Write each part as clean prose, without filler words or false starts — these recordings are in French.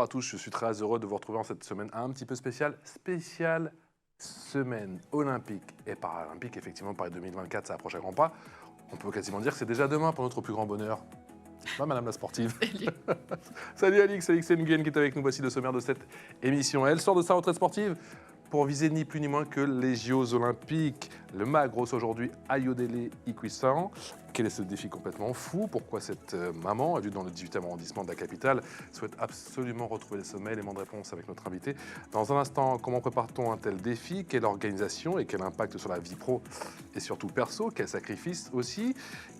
à tous, je suis très heureux de vous retrouver en cette semaine un petit peu spéciale. Spéciale semaine olympique et paralympique. Effectivement, Paris 2024, ça approche à grands pas. On peut quasiment dire que c'est déjà demain pour notre plus grand bonheur. Pas madame la sportive. Salut Alix, Alix Nguyen qui est avec nous. Voici le sommaire de cette émission. Elle sort de sa retraite sportive pour viser ni plus ni moins que les JO Olympiques. Le MAG grosse aujourd'hui Ayodele Iquisan. Quel est ce défi complètement fou? Pourquoi cette maman, élue dans le 18e arrondissement de la capitale, souhaite absolument retrouver le sommet? Élément de réponse avec notre invité. Dans un instant, comment prépare-t-on un tel défi? Quelle organisation et quel impact sur la vie pro et surtout perso? Quel sacrifice aussi?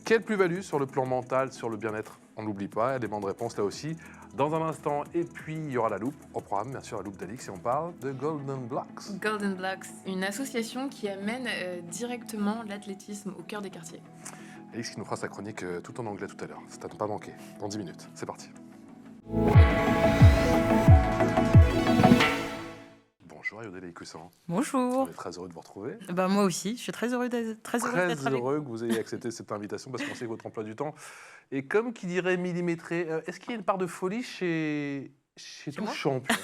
Quelle plus-value sur le plan mental, sur le bien-être? On n'oublie pas, élément de réponse là aussi. Dans un instant, et puis il y aura la loupe au programme, bien sûr la loupe d'Alix, et on parle de Golden Blocks. Golden Blocks, une association qui amène directement l'athlétisme au cœur des quartiers. Alix qui nous fera sa chronique tout en anglais tout à l'heure. C'est à ne pas manquer. Dans 10 minutes. C'est parti. Bonjour Ayodele Iquisan. Bonjour. On est très heureux de vous retrouver. Moi aussi, je suis très heureux d'être avec vous. Que vous ayez accepté cette invitation parce qu'on sait que votre emploi du temps est comme qui dirait millimétré. Est-ce qu'il y a une part de folie chez tout champion?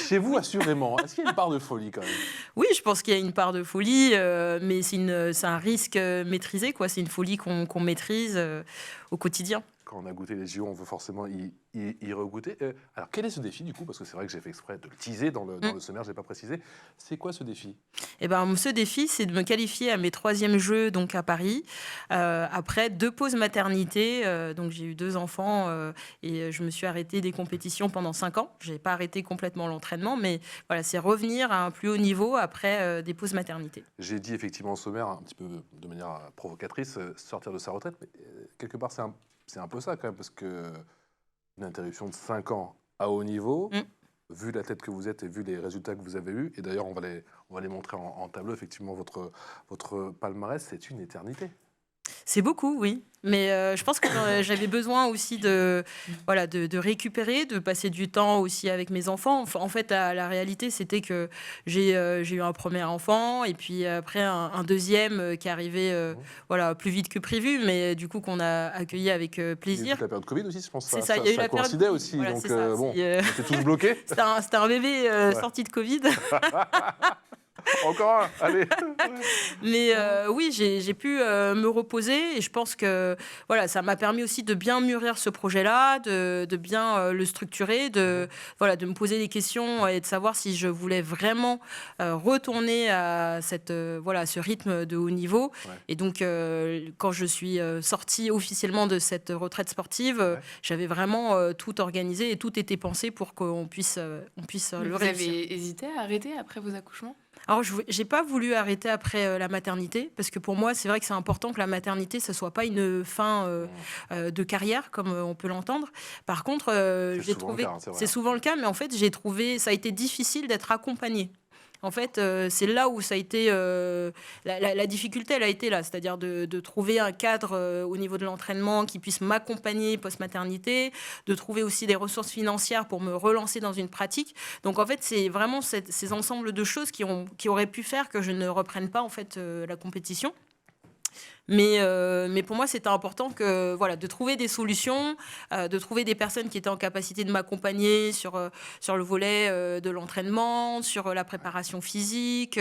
Chez vous, assurément. Est-ce qu'il y a une part de folie quand même? Oui, je pense qu'il y a une part de folie, mais c'est un risque maîtrisé, quoi. C'est une folie qu'on maîtrise au quotidien. Quand on a goûté les JO, on veut forcément y regoûter. Alors, quel est ce défi, du coup? Parce que c'est vrai que j'ai fait exprès de le teaser dans le sommaire, je n'ai pas précisé. C'est quoi ce défi? Ce défi, c'est de me qualifier à mes 3e Jeux donc à Paris, après 2 pauses maternité. Donc, j'ai eu 2 enfants et je me suis arrêtée des compétitions pendant 5 ans. Je n'ai pas arrêté complètement l'entraînement, mais voilà, c'est revenir à un plus haut niveau après des pauses maternité. J'ai dit effectivement au sommaire, un petit peu de manière provocatrice, sortir de sa retraite, mais quelque part, c'est un peu ça quand même, parce que une interruption de 5 ans à haut niveau, vu la tête que vous êtes et vu les résultats que vous avez eus, et d'ailleurs on va les montrer en tableau, effectivement, votre palmarès, c'est une éternité. C'est beaucoup, oui. Mais je pense que j'avais besoin aussi de récupérer, de passer du temps aussi avec mes enfants. En fait, la réalité, c'était que j'ai eu un premier enfant et puis après un deuxième qui arrivait plus vite que prévu, mais du coup qu'on a accueilli avec plaisir. Il y a eu la période Covid aussi, je pense. C'est ça, il y a eu la coïncidait période aussi, voilà, donc on était tous bloqués. C'était un bébé sorti de Covid. Encore un, allez. Mais oui, j'ai pu me reposer et je pense que ça m'a permis aussi de bien mûrir ce projet-là, de bien le structurer, de me poser des questions et de savoir si je voulais vraiment retourner à ce rythme de haut niveau. Ouais. Et donc, quand je suis sortie officiellement de cette retraite sportive, j'avais vraiment tout organisé et tout était pensé pour qu'on puisse le réussir. Vous avez hésité à arrêter après vos accouchements ? Alors, je n'ai pas voulu arrêter après la maternité, parce que pour moi, c'est vrai que c'est important que la maternité, ce ne soit pas une fin de carrière, comme on peut l'entendre. Par contre, j'ai trouvé... C'est souvent le cas, mais en fait, j'ai trouvé... Ça a été difficile d'être accompagnée. En fait, c'est là où ça a été... la difficulté, elle a été là. C'est-à-dire de trouver un cadre au niveau de l'entraînement qui puisse m'accompagner post-maternité, de trouver aussi des ressources financières pour me relancer dans une pratique. Donc, en fait, c'est vraiment ces ensembles de choses qui auraient pu faire que je ne reprenne pas, en fait, la compétition. Mais pour moi, c'était important de trouver des solutions, de trouver des personnes qui étaient en capacité de m'accompagner sur le volet de l'entraînement, sur la préparation physique,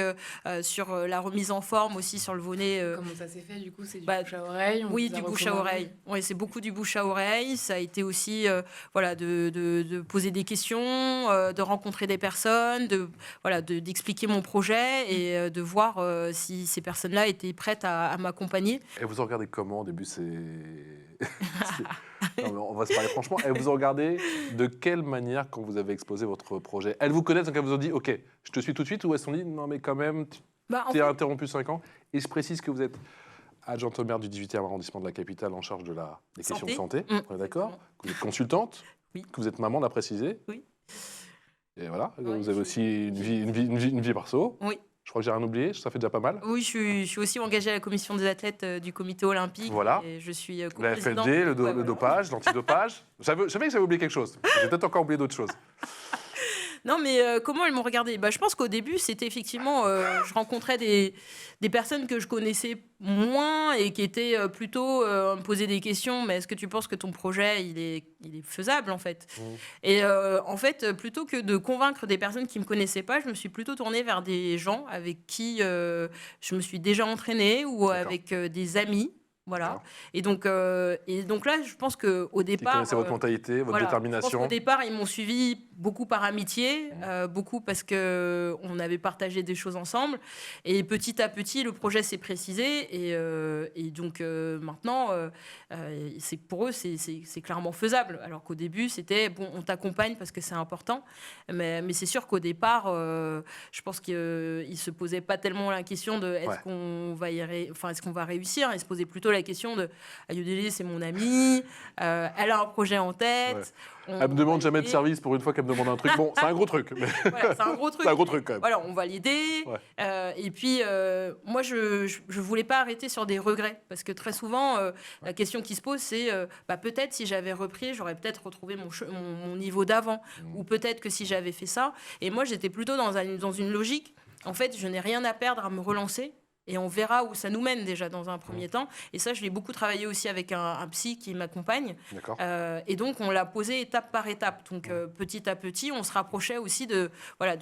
sur la remise en forme aussi sur le volet... Comment ça s'est fait, du coup? C'est du bouche à oreille? Oui, du bouche à oreille. Oui, c'est beaucoup du bouche à oreille. Ça a été aussi de poser des questions, de rencontrer des personnes, d'expliquer mon projet et de voir si ces personnes-là étaient prêtes à m'accompagner. Et vous en regardez comment? Au début, on va se parler franchement. Et vous en regardez de quelle manière quand vous avez exposé votre projet? Elles vous connaissent, donc elles vous ont dit « Ok, je te suis tout de suite » ou elles se sont dit « Non, mais quand même, tu es interrompu 5 ans ». Et je précise que vous êtes adjointe au maire du 18e arrondissement de la capitale en charge des questions de santé. On est d'accord? Que vous êtes consultante, que vous êtes maman, on l'a précisé. Oui. Et voilà, vous avez aussi une vie perso. Oui. Je crois que j'ai rien oublié, ça fait déjà pas mal. Oui, je suis aussi engagée à la commission des athlètes du comité olympique. Voilà. Et je suis la FLD, le dopage, l'antidopage. Je savais que j'avais oublié quelque chose. J'ai peut-être encore oublié d'autres choses. Non, mais comment elles m'ont regardé? Je pense qu'au début, c'était effectivement, je rencontrais des personnes que je connaissais moins et qui étaient plutôt me poser des questions. Mais est-ce que tu penses que ton projet, il est faisable, en fait? Et en fait, plutôt que de convaincre des personnes qui ne me connaissaient pas, je me suis plutôt tournée vers des gens avec qui je me suis déjà entraînée ou avec des amis. Voilà. Et donc là, je pense qu'au départ... Ils connaissaient votre mentalité, votre détermination. Je pense qu'au départ, ils m'ont suivi beaucoup par amitié, beaucoup parce qu'on avait partagé des choses ensemble. Et petit à petit, le projet s'est précisé. Et donc maintenant, pour eux, c'est clairement faisable. Alors qu'au début, c'était, bon, on t'accompagne parce que c'est important. Mais c'est sûr qu'au départ, je pense qu'ils ne se posaient pas tellement la question de est-ce qu'on va est-ce qu'on va réussir. Ils se posaient plutôt la question de Ayodele, c'est mon amie, elle a un projet en tête. Elle me demande jamais de service pour une fois qu'elle me demande un truc. Bon, c'est un gros truc. Mais... Voilà, c'est un gros truc. C'est un gros truc quand même. Voilà, on va l'aider. Et puis, moi, je voulais pas arrêter sur des regrets. Parce que très souvent, la question qui se pose, c'est peut-être si j'avais repris, j'aurais peut-être retrouvé mon niveau d'avant. Ou peut-être que si j'avais fait ça. Et moi, j'étais plutôt dans une logique. En fait, je n'ai rien à perdre à me relancer. Et on verra où ça nous mène déjà dans un premier temps. Et ça, je l'ai beaucoup travaillé aussi avec un psy qui m'accompagne. Et donc, on l'a posé étape par étape. Donc, petit à petit, on se rapprochait aussi de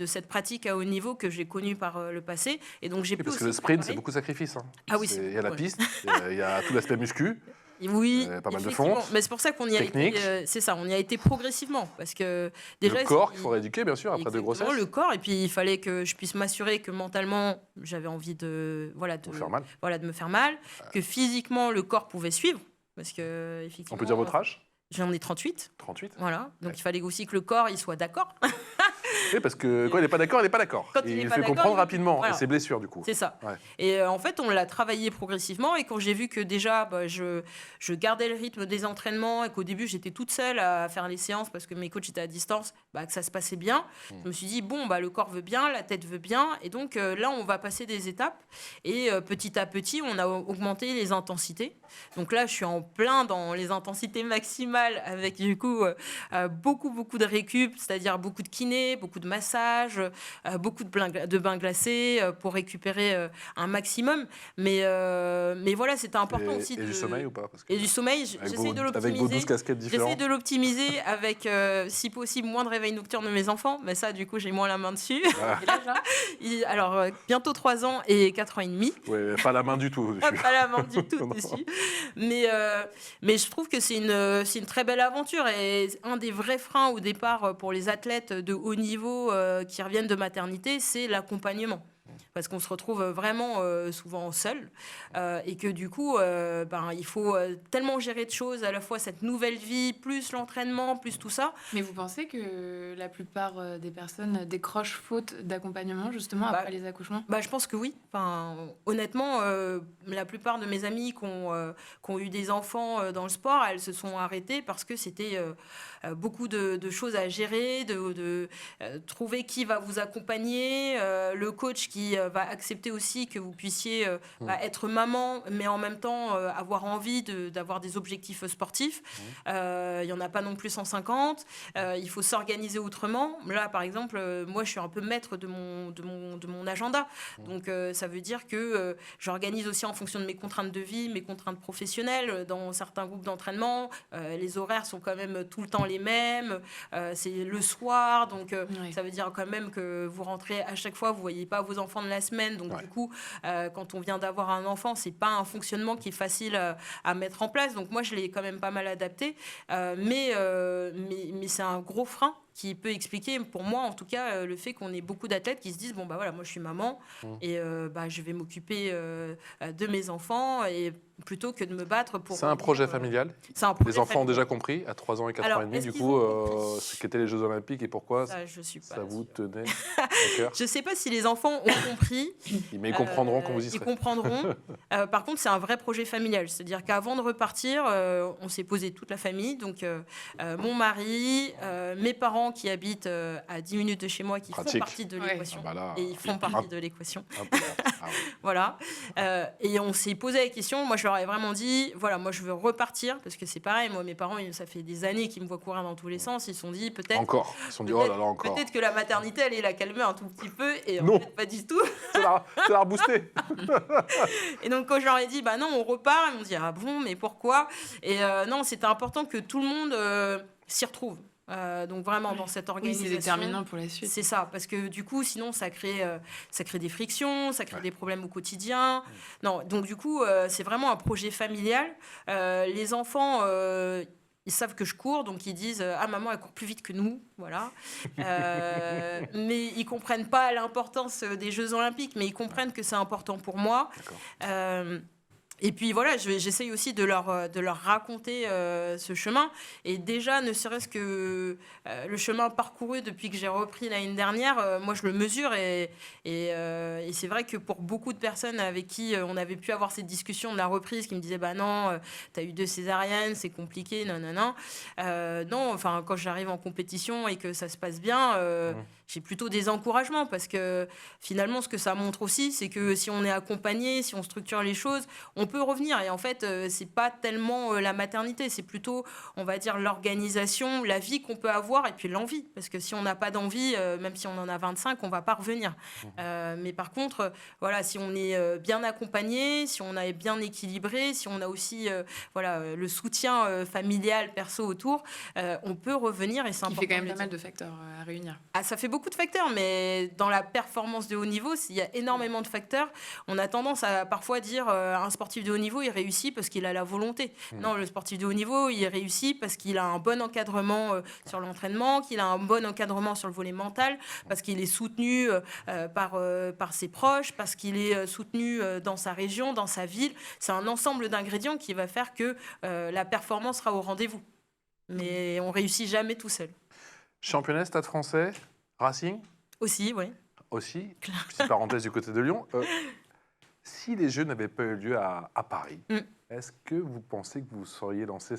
cette pratique à haut niveau que j'ai connue par le passé. Et donc, j'ai parce que le sprint, c'est beaucoup de sacrifices. Ah oui, il y a la piste, il y a tout l'aspect muscu. Oui, pas mal de fonds. Mais c'est pour ça qu'on y a été. C'est ça, on y a été progressivement, parce que déjà le corps qu'il faut rééduquer, bien sûr, après de grossesses. Le corps, et puis il fallait que je puisse m'assurer que mentalement j'avais envie de me faire mal, que physiquement le corps pouvait suivre, parce que effectivement. On peut dire votre âge? J'en ai 38. 38. Voilà, donc il fallait aussi que le corps il soit d'accord. Oui, parce que quand il n'est pas d'accord, il n'est pas d'accord. Il fait comprendre rapidement ses blessures, du coup. C'est ça. Et en fait, on l'a travaillé progressivement. Et quand j'ai vu que déjà, je gardais le rythme des entraînements et qu'au début, j'étais toute seule à faire les séances parce que mes coachs étaient à distance, que ça se passait bien, je me suis dit, bon, le corps veut bien, la tête veut bien. Et donc là, on va passer des étapes. Et petit à petit, on a augmenté les intensités. Donc là, je suis en plein dans les intensités maximales avec du coup beaucoup de récup, c'est-à-dire beaucoup de kiné, beaucoup de massage, beaucoup de bains glacés pour récupérer un maximum. Mais voilà, c'était important aussi. Et du sommeil ou pas? Et du sommeil, j'essaie de l'optimiser. Avec vos 12 casquettes différentes. J'essaie de l'optimiser avec, si possible, moins de réveils nocturnes de mes enfants. Mais ça, du coup, j'ai moins la main dessus. Alors, bientôt 3 ans et 4 ans et demi. Ouais, pas la main du tout. Pas la main du tout dessus. Mais je trouve que c'est une très belle aventure. Et un des vrais freins au départ pour les athlètes de haut niveau qui reviennent de maternité, c'est l'accompagnement. Parce qu'on se retrouve vraiment souvent seul et que du coup, il faut tellement gérer de choses, à la fois cette nouvelle vie, plus l'entraînement, plus tout ça. Mais vous pensez que la plupart des personnes décrochent faute d'accompagnement justement après les accouchements? Je pense que oui. Honnêtement, la plupart de mes amies qui ont eu des enfants dans le sport, elles se sont arrêtées parce que c'était beaucoup de choses à gérer, de trouver qui va vous accompagner, le coach qui va accepter aussi que vous puissiez être maman, mais en même temps avoir envie d'avoir des objectifs sportifs. Il n'y en a pas non plus 150. Il faut s'organiser autrement. Là, par exemple, moi, je suis un peu maître de mon agenda. Donc, ça veut dire que j'organise aussi en fonction de mes contraintes de vie, mes contraintes professionnelles. Dans certains groupes d'entraînement, les horaires sont quand même tout le temps les mêmes. C'est le soir. Donc, ça veut dire quand même que vous rentrez à chaque fois, vous ne voyez pas vos enfants de la semaine. Donc, du coup, quand on vient d'avoir un enfant, c'est pas un fonctionnement qui est facile à mettre en place. Donc, moi, je l'ai quand même pas mal adapté. Mais c'est un gros frein qui peut expliquer, pour moi en tout cas, le fait qu'on ait beaucoup d'athlètes qui se disent bon moi je suis maman et je vais m'occuper de mes enfants et plutôt que de me battre pour... C'est un projet familial. C'est un projet les enfants familial. ont déjà compris à 3 ans et 4 ans et demi du coup ce qu'étaient les Jeux Olympiques et pourquoi ça vous tenait à cœur. Je sais pas si les enfants ont compris. Mais ils comprendront quand vous y serez. Ils comprendront. Par contre, c'est un vrai projet familial. C'est-à-dire qu'avant de repartir, on s'est posé toute la famille, donc mon mari, mes parents enfants qui habitent à 10 minutes de chez moi qui font partie de l'équation. Et ils font partie de l'équation. Voilà. Et on s'est posé la question. Moi, je leur ai vraiment dit, voilà, moi, je veux repartir parce que c'est pareil. Moi, mes parents, ça fait des années qu'ils me voient courir dans tous les sens. Ils se sont dit, peut-être... Encore. Ils se sont dit, oh là là, encore. Peut-être que la maternité, allait la calmer un tout petit peu. Et en fait, pas du tout. Ça l'a reboosté. Et donc, quand je leur ai dit, bah non, on repart, ils m'ont dit, ah bon, mais pourquoi? Et non, c'était important que tout le monde s'y retrouve. Donc vraiment dans cette organisation. Oui, c'est déterminant pour la suite. C'est ça, parce que du coup, sinon, ça crée des frictions, ça crée des problèmes au quotidien. Non, donc du coup, c'est vraiment un projet familial. Les enfants... ils savent que je cours, donc ils disent « Ah, maman, elle court plus vite que nous. » Voilà. Mais ils ne comprennent pas l'importance des Jeux Olympiques, mais ils comprennent que c'est important pour moi. Et puis voilà, j'essaye aussi de leur raconter ce chemin. Et déjà, ne serait-ce que le chemin parcouru depuis que j'ai repris l'année dernière, moi je le mesure. Et c'est vrai que pour beaucoup de personnes avec qui on avait pu avoir cette discussion de la reprise, qui me disaient bah non, t'as eu 2 césariennes, c'est compliqué, non. Non, enfin, quand j'arrive en compétition et que ça se passe bien, j'ai plutôt des encouragements parce que finalement, ce que ça montre aussi, c'est que si on est accompagné, si on structure les choses, on peut revenir. Et en fait, c'est pas tellement la maternité, c'est plutôt, on va dire, l'organisation, la vie qu'on peut avoir et puis l'envie. Parce que si on n'a pas d'envie, même si on en a 25, on va pas revenir. Mais par contre, voilà, si on est bien accompagné, si on est bien équilibré, si on a aussi le soutien familial, perso autour, on peut revenir et c'est important. Il fait quand même pas mal de facteurs à réunir. Ah, ça fait beaucoup de facteurs, mais dans la performance de haut niveau, il y a énormément de facteurs. On a tendance à parfois dire un sportif de haut niveau, il réussit parce qu'il a la volonté. Non, le sportif de haut niveau, il réussit parce qu'il a un bon encadrement sur l'entraînement, qu'il a un bon encadrement sur le volet mental, parce qu'il est soutenu par ses proches, parce qu'il est soutenu dans sa région, dans sa ville. C'est un ensemble d'ingrédients qui va faire que la performance sera au rendez-vous. Mais on réussit jamais tout seul. Championnat, Stade Français, Racing aussi, oui. Aussi, petite parenthèse du côté de Lyon. Si les Jeux n'avaient pas eu lieu à Paris, est-ce que vous pensez que vous seriez lancé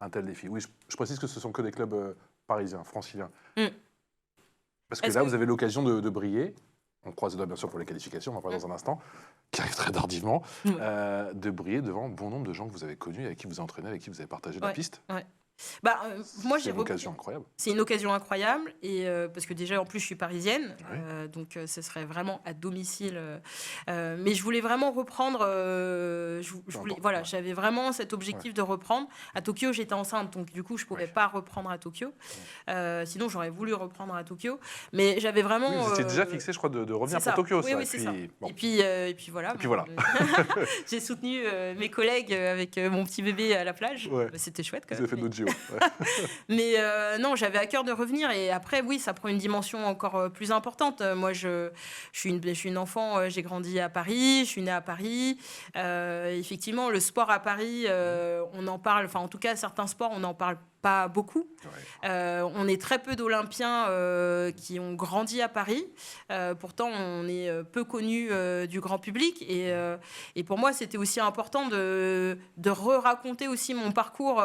un tel défi? Oui, je précise que ce ne sont que des clubs parisiens, franciliens. Parce que là, vous avez l'occasion de briller. On croise les doigts, bien sûr, pour les qualifications, on en parle dans un instant, qui arrive très tardivement, de briller devant bon nombre de gens que vous avez connus, avec qui vous avez entraîné, avec qui vous avez partagé la piste. Moi, c'est une occasion incroyable. C'est une occasion incroyable, et parce que déjà, en plus, je suis parisienne, donc ce serait vraiment à domicile. Mais je voulais vraiment reprendre. J'avais vraiment cet objectif de reprendre. À Tokyo, j'étais enceinte, donc du coup, je ne pouvais pas reprendre à Tokyo. Sinon, j'aurais voulu reprendre à Tokyo. Mais j'avais vraiment. Oui, vous étiez déjà fixé, je crois, de revenir pour Tokyo. Oui, c'est ça. Bon. Et puis voilà. J'ai soutenu mes collègues avec mon petit bébé à la plage. C'était chouette quand même. Vous avez fait notre JO. Mais non, j'avais à cœur de revenir. Et après, oui, ça prend une dimension encore plus importante. Moi, je suis une enfant, j'ai grandi à Paris, je suis née à Paris. Effectivement, le sport à Paris, on en parle, enfin en tout cas, certains sports, on n'en parle pas beaucoup. On est très peu d'Olympiens qui ont grandi à Paris. Pourtant, on est peu connus du grand public. Et pour moi, c'était aussi important de raconter aussi mon parcours.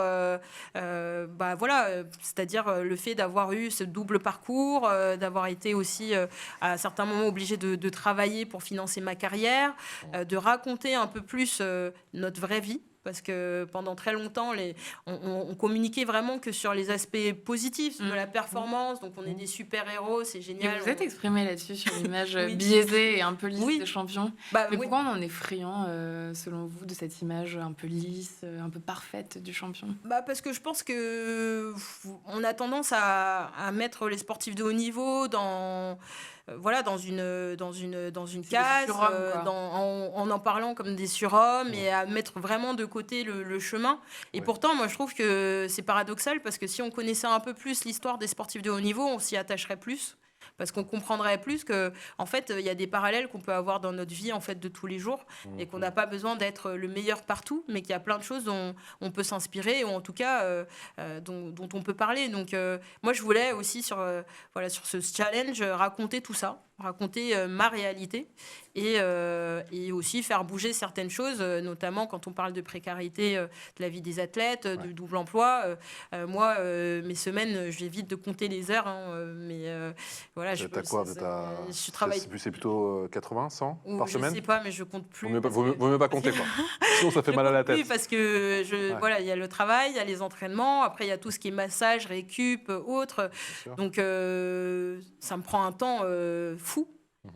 C'est-à-dire le fait d'avoir eu ce double parcours, d'avoir été aussi à certains moments obligé de travailler pour financer ma carrière, de raconter un peu plus notre vraie vie. Parce que pendant très longtemps, on communiquait vraiment que sur les aspects positifs de la performance. Donc, on est des super-héros, c'est génial. Et vous êtes exprimé là-dessus, sur l'image biaisée et un peu lisse des champions. Mais pourquoi on en est friand, selon vous, de cette image un peu lisse, un peu parfaite du champion? Parce que je pense qu'on a tendance à mettre les sportifs de haut niveau dans une case, en parlant comme des surhommes et à mettre vraiment de côté le chemin. Et pourtant, moi, je trouve que c'est paradoxal parce que si on connaissait un peu plus l'histoire des sportifs de haut niveau, on s'y attacherait plus. Parce qu'on comprendrait plus que, en fait, il y a des parallèles qu'on peut avoir dans notre vie en fait de tous les jours et qu'on n'a pas besoin d'être le meilleur partout, mais qu'il y a plein de choses dont on peut s'inspirer ou en tout cas dont on peut parler. Donc, moi, je voulais aussi sur ce challenge raconter tout ça, raconter ma réalité et aussi faire bouger certaines choses, notamment quand on parle de précarité de la vie des athlètes, du double emploi. Moi, mes semaines, j'évite de compter les heures, mais voilà. Je travaille. C'est plutôt 80, 100 par semaine. Je sais pas, mais je compte plus. Vaut mieux pas compter, quoi. Sinon, ça fait mal à la tête. Oui, parce que voilà, il y a le travail, il y a les entraînements, après il y a tout ce qui est massage, récup, autres. Donc ça me prend un temps fou.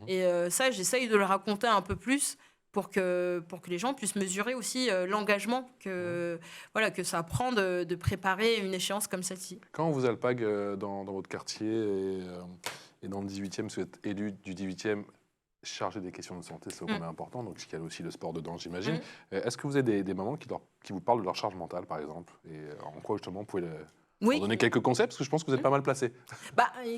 Et ça, j'essaye de le raconter un peu plus pour que les gens puissent mesurer aussi l'engagement que ça prend de préparer une échéance comme celle-ci. Quand on vous alpague dans votre quartier et dans le 18e, parce que vous êtes élu du 18e, chargé des questions de santé, c'est vraiment important, donc il y a aussi le sport dedans, j'imagine. Est-ce que vous avez des mamans qui vous parlent de leur charge mentale, par exemple, et en quoi justement vous pouvez pour donner quelques concepts, parce que je pense que vous êtes pas mal placé.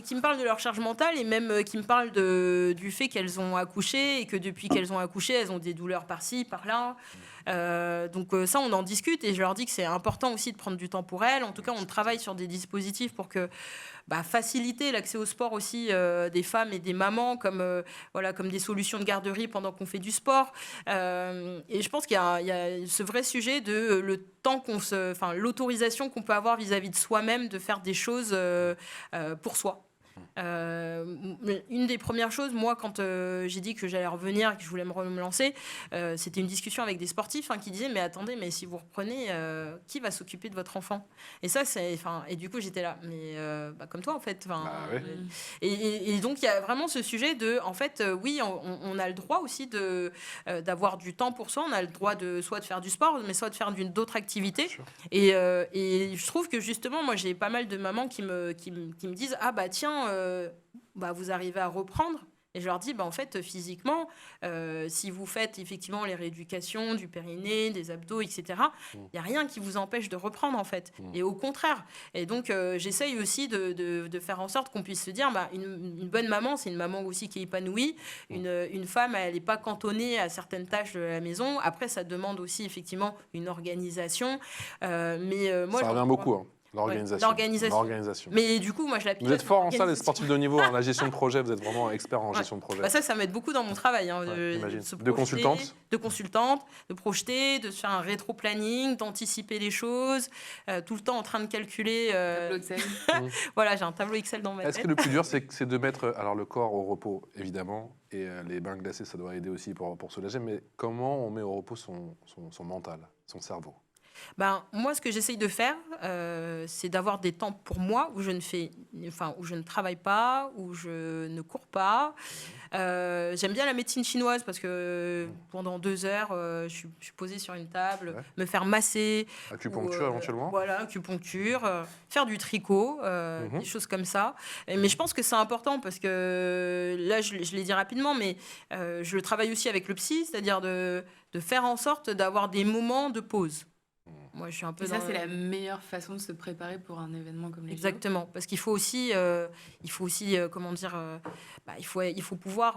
Qui me parlent de leur charge mentale et même qui me parlent du fait qu'elles ont accouché et que depuis qu'elles ont accouché, elles ont des douleurs par-ci, par-là. Donc ça, on en discute et je leur dis que c'est important aussi de prendre du temps pour elles. En tout cas, on travaille sur des dispositifs pour que faciliter l'accès au sport aussi des femmes et des mamans, comme des solutions de garderie pendant qu'on fait du sport. Et je pense qu'il y a ce vrai sujet de le temps l'autorisation qu'on peut avoir vis-à-vis de soi-même de faire des choses pour soi. Une des premières choses, moi, quand j'ai dit que j'allais revenir, que je voulais me lancer, c'était une discussion avec des sportifs qui disaient mais attendez, mais si vous reprenez, qui va s'occuper de votre enfant? Et ça, et du coup, j'étais là, mais comme toi, en fait. Et donc, il y a vraiment ce sujet de, en fait, oui, on a le droit aussi d'avoir du temps pour soi, on a le droit soit de faire du sport, mais soit de faire d'autres activités. Et je trouve que justement, moi, j'ai pas mal de mamans qui me disent tiens, vous arrivez à reprendre. Et je leur dis, en fait, physiquement, si vous faites effectivement les rééducations du périnée, des abdos, etc., il n'y a rien qui vous empêche de reprendre, en fait. Et au contraire. Et donc, j'essaye aussi de faire en sorte qu'on puisse se dire, une bonne maman, c'est une maman aussi qui est épanouie. Une femme, elle n'est pas cantonnée à certaines tâches de la maison. Après, ça demande aussi, effectivement, une organisation. Moi, ça revient beaucoup, L'organisation. Mais du coup, moi, je la pilote. Vous êtes fort en ça, les sportifs de haut niveau, la gestion de projet, vous êtes vraiment expert en gestion de projet. Ça m'aide beaucoup dans mon travail. De consultante. De consultante, de projeter, de faire un rétro-planning, d'anticiper les choses, tout le temps en train de calculer. Tableau Excel. Voilà, j'ai un tableau Excel dans ma tête. Est-ce que le plus dur, c'est de mettre le corps au repos, évidemment, et les bains glacés, ça doit aider aussi pour soulager, mais comment on met au repos son mental, son cerveau? Moi, ce que j'essaye de faire, c'est d'avoir des temps pour moi où je ne travaille pas, où je ne cours pas. J'aime bien la médecine chinoise parce que pendant 2 heures, je suis posée sur une table, me faire masser. Acupuncture éventuellement. Voilà, acupuncture, faire du tricot, des choses comme ça. Mais je pense que c'est important parce que là, je l'ai dit rapidement, mais je travaille aussi avec le psy, c'est-à-dire de faire en sorte d'avoir des moments de pause. Moi, je suis un peu. Et ça, c'est la meilleure façon de se préparer pour un événement comme les JO. Exactement, parce qu'il faut aussi, comment dire, il faut pouvoir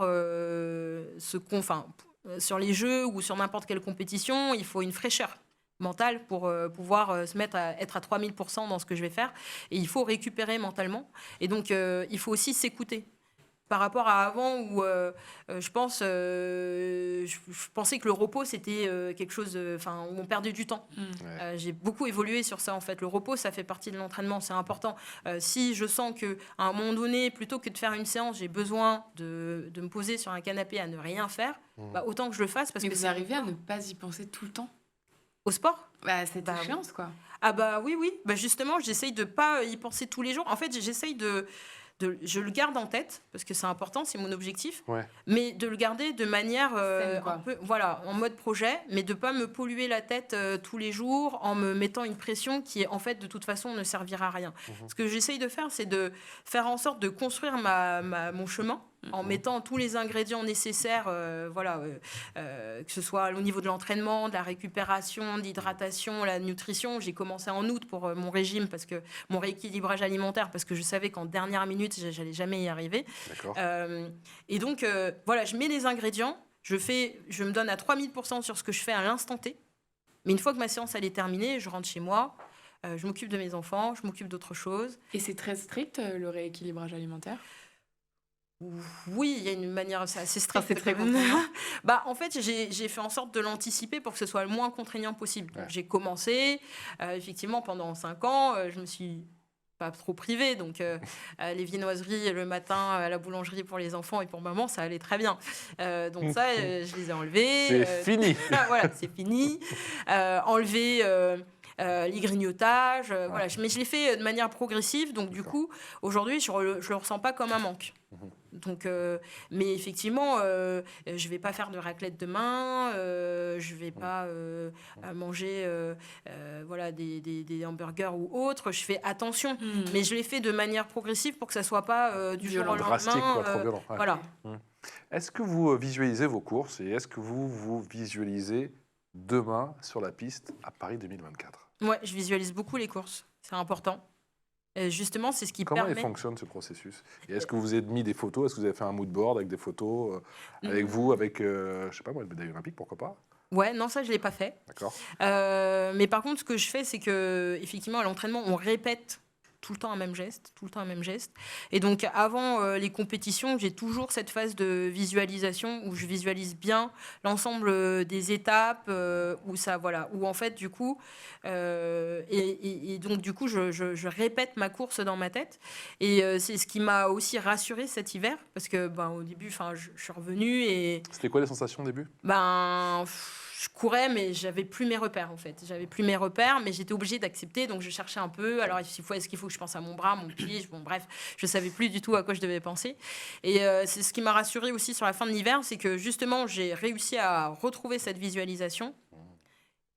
sur les jeux ou sur n'importe quelle compétition, il faut une fraîcheur mentale pour pouvoir se mettre à être à 3000% dans ce que je vais faire. Et il faut récupérer mentalement. Et donc, il faut aussi s'écouter. Par rapport à avant où je pensais que le repos c'était quelque chose où on perdait du temps. J'ai beaucoup évolué sur ça en fait. Le repos, ça fait partie de l'entraînement, c'est important. Si je sens qu'à un moment donné, plutôt que de faire une séance, j'ai besoin de me poser sur un canapé à ne rien faire, autant que je le fasse. Parce que vous arrivez à ne pas y penser tout le temps au sport? C'est une chance, quoi. Oui. Justement, j'essaye de pas y penser tous les jours. En fait, j'essaye je le garde en tête parce que c'est important, c'est mon objectif, mais de le garder de manière un peu, en mode projet, mais de pas me polluer la tête tous les jours en me mettant une pression qui en fait de toute façon ne servira à rien. Ce que j'essaye de faire, c'est de faire en sorte de construire mon chemin en mettant tous les ingrédients nécessaires, que ce soit au niveau de l'entraînement, de la récupération, de l'hydratation, la nutrition. J'ai commencé en août pour mon régime, parce que mon rééquilibrage alimentaire, parce que je savais qu'en dernière minute, j'allais jamais y arriver. Et donc, je mets les ingrédients, je me donne à 3000% sur ce que je fais à l'instant T. Mais une fois que ma séance elle est terminée, je rentre chez moi, je m'occupe de mes enfants, je m'occupe d'autres choses. Et c'est très strict, le rééquilibrage alimentaire ? Oui, il y a une manière assez stricte. C'est très contraignant. En fait, j'ai fait en sorte de l'anticiper pour que ce soit le moins contraignant possible. Ouais. J'ai commencé, effectivement, pendant 5 ans, je me suis pas trop privée. Donc, les viennoiseries le matin à la boulangerie pour les enfants et pour maman, ça allait très bien. Donc ça, je les ai enlevés. C'est fini. Voilà, c'est fini. Enlever... les grignotages, voilà. Mais je l'ai fait de manière progressive, donc du coup, aujourd'hui, je le ressens pas comme un manque. Donc, mais effectivement, je vais pas faire de raclette demain, je vais pas manger voilà, des hamburgers ou autres. Je fais attention, mais je l'ai fait de manière progressive pour que ça soit pas du jour au lendemain. Drastique, quoi, trop violent. Ouais. Voilà. Est-ce que vous visualisez vos courses et est-ce que vous visualisez demain sur la piste à Paris 2024? Ouais, je visualise beaucoup les courses. C'est important. Et justement, c'est ce qui permet... Comment il fonctionne ce processus? Et est-ce que vous avez mis des photos? Est-ce que vous avez fait un mood board avec des photos avec vous, avec, je sais pas moi, le médaille olympique, pourquoi pas? Ouais, non, ça, je ne l'ai pas fait. D'accord. Mais par contre, ce que je fais, c'est que effectivement, à l'entraînement, on répète tout le temps un même geste, Et donc, avant les compétitions, j'ai toujours cette phase de visualisation où je visualise bien l'ensemble des étapes, où en fait, du coup, et donc, du coup, je répète ma course dans ma tête. Et c'est ce qui m'a aussi rassurée cet hiver, parce que, au début, je suis revenue et... C'était quoi les sensations au début? Je courais, mais j'avais plus mes repères, en fait. J'avais plus mes repères, mais j'étais obligée d'accepter, donc je cherchais un peu. Alors, est-ce qu'il faut que je pense à mon bras, mon pied? Bon, bref, je savais plus du tout à quoi je devais penser. Et c'est ce qui m'a rassurée aussi sur la fin de l'hiver, c'est que justement, j'ai réussi à retrouver cette visualisation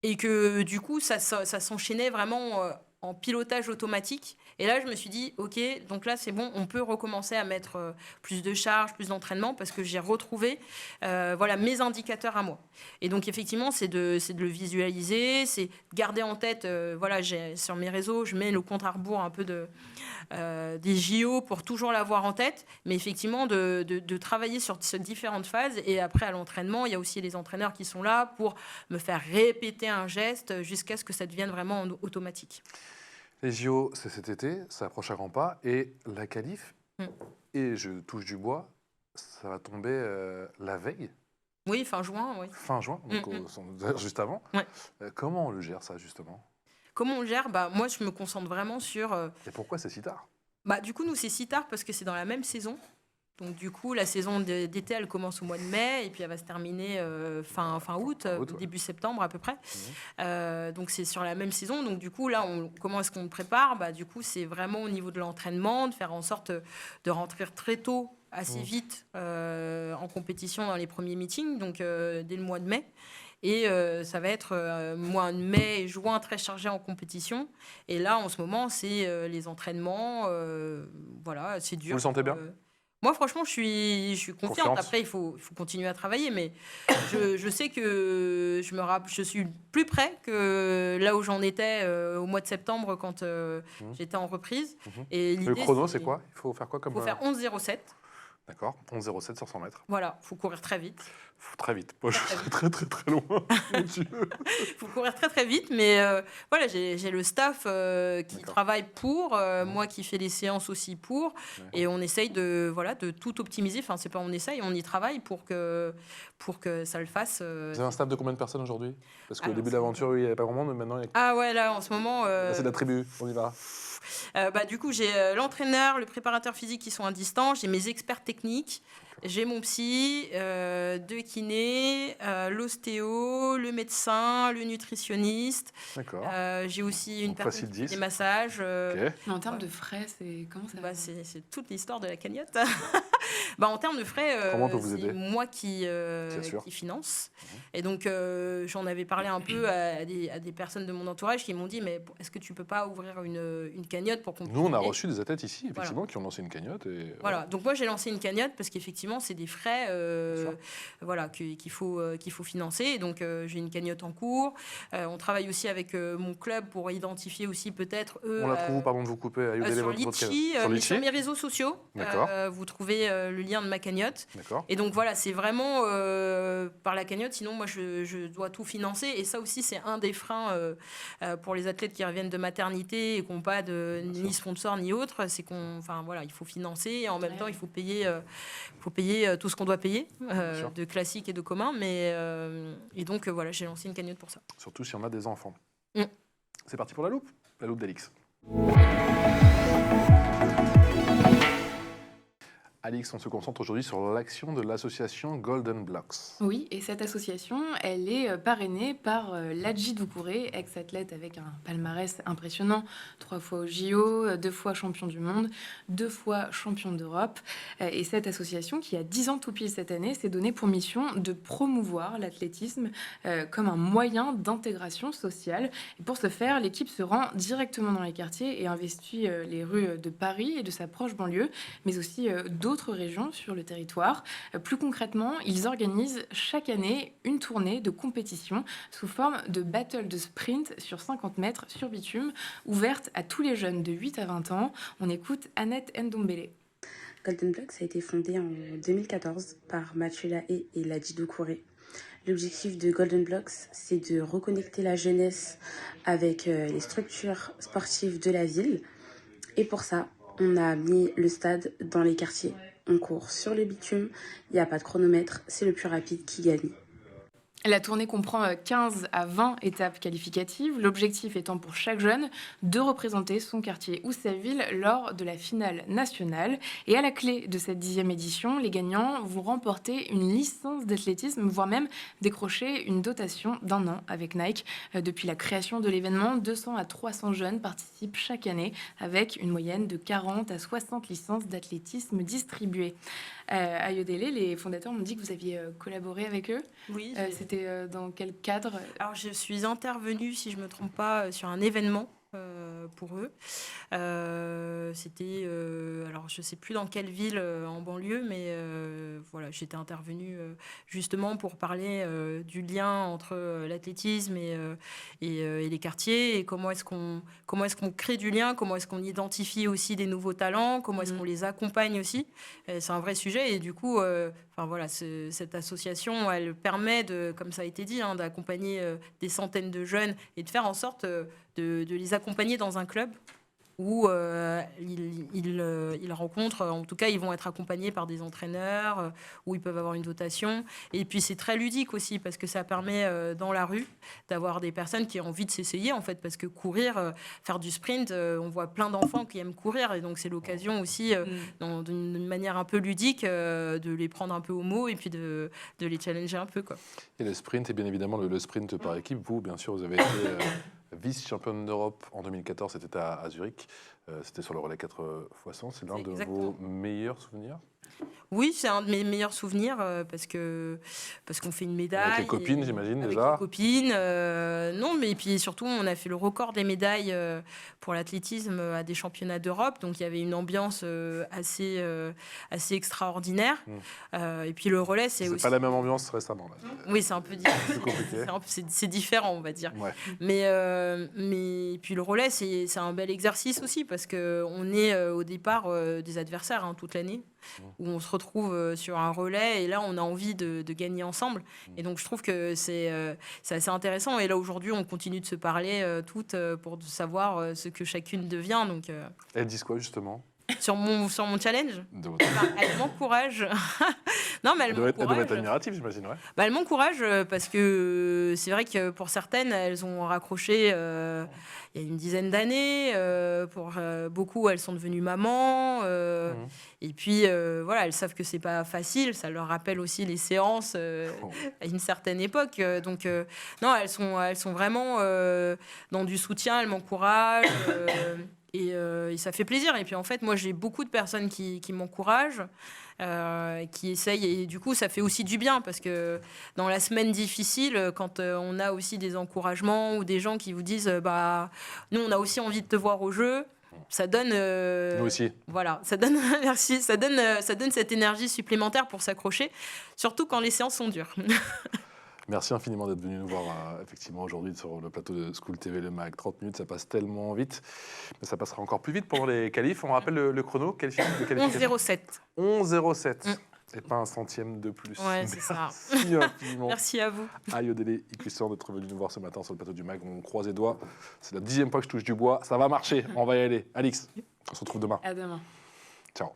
et que du coup, ça s'enchaînait vraiment en pilotage automatique. Et là, je me suis dit, OK, donc là, c'est bon, on peut recommencer à mettre plus de charge, plus d'entraînement, parce que j'ai retrouvé mes indicateurs à moi. Et donc, effectivement, c'est de le visualiser, c'est de garder en tête, sur mes réseaux, je mets le compte à rebours un peu des JO pour toujours l'avoir en tête, mais effectivement, de travailler sur ces différentes phases. Et après, à l'entraînement, il y a aussi les entraîneurs qui sont là pour me faire répéter un geste jusqu'à ce que ça devienne vraiment automatique. Les JO, c'est cet été, ça approche à grands pas. Et la qualif, et je touche du bois, ça va tomber la veille. Oui, fin juin. Oui. Fin juin, donc juste avant. Ouais. Comment on le gère, ça, justement? Comment on le gère? Moi, je me concentre vraiment sur... Et pourquoi c'est si tard? Du coup, nous, c'est si tard parce que c'est dans la même saison. Donc, du coup, la saison d'été, elle commence au mois de mai et puis elle va se terminer fin août, début septembre à peu près. Donc, c'est sur la même saison. Donc, du coup, là, comment est-ce qu'on le prépare? Du coup, c'est vraiment au niveau de l'entraînement, de faire en sorte de rentrer très tôt, assez vite en compétition dans les premiers meetings, donc dès le mois de mai. Et ça va être mois de mai et juin très chargé en compétition. Et là, en ce moment, c'est les entraînements. Voilà, c'est dur. Vous le sentez bien? Moi, franchement, je suis confiante. Après, il faut continuer à travailler, mais je sais que je suis plus près que là où j'en étais au mois de septembre quand j'étais en reprise. Et le chrono, c'est quoi? Il faut faire quoi comme... Il faut faire 11,07. D'accord, 11,07 sur 100 mètres. Voilà, il faut courir très vite. Très vite. Moi, je suis très, très, très loin. Mon Dieu. Il faut courir très, très vite. Mais voilà, j'ai le staff qui travaille pour, moi qui fais les séances aussi pour. Et on essaye de tout optimiser. Enfin, c'est pas on essaye, on y travaille pour que ça le fasse. Vous avez un staff de combien de personnes aujourd'hui? Parce qu'au début de l'aventure, il n'y avait pas grand monde, mais maintenant... Ah ouais, là, en ce moment... c'est la tribu, on y va. Du coup, j'ai l'entraîneur, le préparateur physique qui sont à distance, j'ai mes experts techniques, j'ai mon psy, 2 kinés, l'ostéo, le médecin, le nutritionniste. D'accord. J'ai aussi une personne qui fait des massages. Mais en termes de frais, comment ça va? C'est toute l'histoire de la cagnotte. En termes de frais, c'est moi qui finance. Et donc, j'en avais parlé un peu à des personnes de mon entourage qui m'ont dit, mais est-ce que tu peux pas ouvrir une cagnotte pour qu'on puisse... Nous, on a reçu des athlètes ici, effectivement, qui ont lancé une cagnotte. Voilà, donc moi, j'ai lancé une cagnotte parce qu'effectivement, effectivement, c'est des frais voilà, qu'il faut financer. Et donc, j'ai une cagnotte en cours. On travaille aussi avec mon club pour identifier aussi peut-être eux. On la trouve, pardon de vous couper, sur Litchi, sur mes réseaux sociaux. Vous trouvez le lien de ma cagnotte. Et donc voilà, c'est vraiment par la cagnotte. Sinon, moi, je dois tout financer. Et ça aussi, c'est un des freins pour les athlètes qui reviennent de maternité et qui n'ont pas ni sponsor ni autre. C'est voilà, il faut financer et en même temps, il faut payer tout ce qu'on doit payer de classique et de commun. Et donc voilà, j'ai lancé une cagnotte pour ça. Surtout si on a des enfants. C'est parti pour la loupe d'Alix. Alix, on se concentre aujourd'hui sur l'action de l'association Golden Blocks. Oui, et cette association, elle est parrainée par Ladji Doucouré, ex-athlète avec un palmarès impressionnant, 3 fois au JO, 2 fois champion du monde, 2 fois champion d'Europe. Et cette association, qui a 10 ans tout pile cette année, s'est donnée pour mission de promouvoir l'athlétisme comme un moyen d'intégration sociale. Et pour ce faire, l'équipe se rend directement dans les quartiers et investit les rues de Paris et de sa proche banlieue, mais aussi d'autres régions sur le territoire. Plus concrètement, ils organisent chaque année une tournée de compétition sous forme de battle de sprint sur 50 mètres sur bitume, ouverte à tous les jeunes de 8 à 20 ans. On écoute Annette Ndombele. Golden Blocks a été fondé en 2014 par Mathieu Lahey et Ladji Doucouré. L'objectif de Golden Blocks, c'est de reconnecter la jeunesse avec les structures sportives de la ville. Et pour ça, on a mis le stade dans les quartiers. On court sur le bitume, il n'y a pas de chronomètre, c'est le plus rapide qui gagne. La tournée comprend 15 à 20 étapes qualificatives, l'objectif étant pour chaque jeune de représenter son quartier ou sa ville lors de la finale nationale. Et à la clé de cette 10e édition, les gagnants vont remporter une licence d'athlétisme, voire même décrocher une dotation d'1 an avec Nike. Depuis la création de l'événement, 200 à 300 jeunes participent chaque année avec une moyenne de 40 à 60 licences d'athlétisme distribuées. À Yodélé, les fondateurs m'ont dit que vous aviez collaboré avec eux. Oui. C'était dans quel cadre ? Alors, je suis intervenue, si je ne me trompe pas, sur un événement pour eux. C'était, alors je ne sais plus dans quelle ville en banlieue, mais voilà, j'étais intervenue justement pour parler du lien entre l'athlétisme et les quartiers, et comment est-ce qu'on crée du lien, comment est-ce qu'on identifie aussi des nouveaux talents, comment est-ce qu'on les accompagne aussi. C'est un vrai sujet, et du coup, voilà, cette association, elle permet comme ça a été dit, d'accompagner des centaines de jeunes et de faire en sorte de les accompagner dans un club où ils rencontrent, en tout cas, ils vont être accompagnés par des entraîneurs, où ils peuvent avoir une dotation. Et puis, c'est très ludique aussi, parce que ça permet, dans la rue, d'avoir des personnes qui ont envie de s'essayer, en fait, parce que courir, faire du sprint, on voit plein d'enfants qui aiment courir, et donc c'est l'occasion aussi, d'une manière un peu ludique, de les prendre un peu au mot, et puis de les challenger un peu, quoi. Et le sprint, et bien évidemment le sprint par équipe, vous, bien sûr, vous avez été vice-championne d'Europe en 2014, c'était à Zurich, c'était sur le relais 4x100, c'est l'un de vos meilleurs souvenirs ? Oui, c'est un de mes meilleurs souvenirs parce qu'on fait une médaille. Avec les copines, j'imagine, avec déjà. Avec les copines. Non, mais puis surtout, on a fait le record des médailles pour l'athlétisme à des championnats d'Europe. Donc, il y avait une ambiance assez extraordinaire. Et puis, le relais, c'est aussi... pas la même ambiance récemment, là. Oui, c'est un peu difficile. C'est différent, on va dire. Ouais. Mais puis, le relais, c'est un bel exercice aussi parce qu'on est au départ des adversaires toute l'année, où on se retrouve sur un relais et là on a envie de gagner ensemble, et donc je trouve que c'est assez intéressant, et là aujourd'hui on continue de se parler toutes pour savoir ce que chacune devient. Donc elles disent quoi justement sur mon challenge? Elle m'encourage. Non, mais elle doit être admirative, j'imagine. Ouais. Elle m'encourage parce que c'est vrai que pour certaines, elles ont raccroché il y a une dizaine d'années. Pour beaucoup, elles sont devenues mamans. Et puis, voilà, elles savent que c'est pas facile. Ça leur rappelle aussi les séances à une certaine époque. Donc, non, elles sont vraiment dans du soutien. Elles m'encouragent. Et ça fait plaisir. Et puis en fait, moi, j'ai beaucoup de personnes qui m'encouragent, qui essayent. Et du coup, ça fait aussi du bien, parce que dans la semaine difficile, quand on a aussi des encouragements ou des gens qui vous disent nous, on a aussi envie de te voir au jeu. Ça donne... Nous aussi. Voilà, ça donne, merci, ça donne cette énergie supplémentaire pour s'accrocher, surtout quand les séances sont dures. Merci infiniment d'être venu nous voir effectivement aujourd'hui sur le plateau de School TV Le Mag. 30 minutes, ça passe tellement vite, mais ça passera encore plus vite pendant les qualifs. On rappelle le chrono, qualification de qualification 11,07. 11,07. Et pas un centième de plus. Ouais, c'est ça. Merci infiniment. Merci à vous. Ayodele Ikusan d'être venu nous voir ce matin sur le plateau du Mag. On croise les doigts. C'est la 10e fois que je touche du bois. Ça va marcher. On va y aller. Alix, on se retrouve demain. À demain. Ciao.